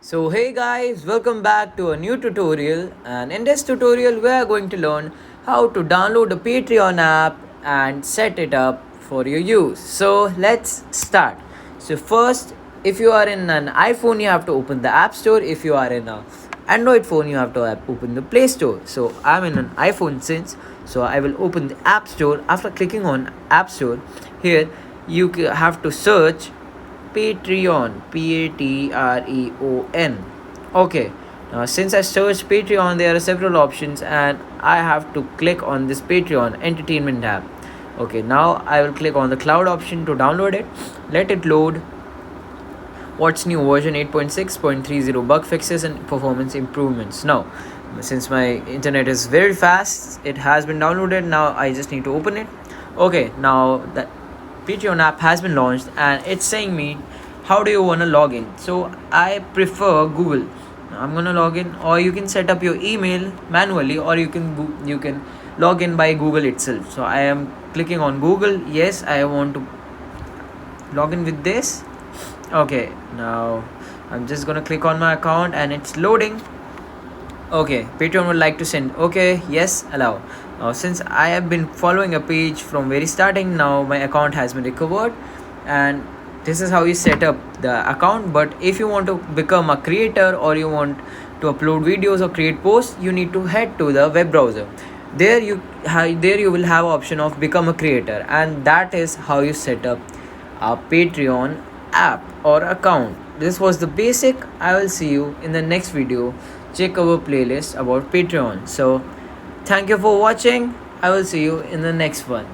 So hey guys, welcome back to a new tutorial, and in this tutorial we are going to learn how to download a Patreon app and set it up for your use. So let's start. So first, if you are in an iPhone you have to open the App Store. If you are in a Android phone you have to open the Play Store. So I'm in an iPhone so I will open the App Store. After clicking on App Store, here you have to search Patreon, Patreon. Okay, now since I searched Patreon, there are several options, and I have to click on this Patreon Entertainment tab. Okay, now I will click on the cloud option to download it. Let it load. What's new? Version 8.6.30, bug fixes and performance improvements. Now, since my internet is very fast, it has been downloaded. Now I just need to open it. Okay, now the Patreon app has been launched and it's saying me how do you want to log in. So I prefer Google. I'm gonna log in, or you can set up your email manually, or you can log in by Google itself. So I am clicking on Google. Yes, I want to log in with this. Okay, now I'm just gonna click on my account and it's loading. Okay, Patreon would like to send. Okay, yes, allow. Since I have been following a page from very starting, now my account has been recovered, and this is how you set up the account. But if you want to become a creator, or you want to upload videos or create posts, you need to head to the web browser. There you will have option of become a creator, and that is how you set up a Patreon app or account. This was the basic. I will see you in the next video. Check our playlist about Patreon. So thank you for watching. I will see you in the next one.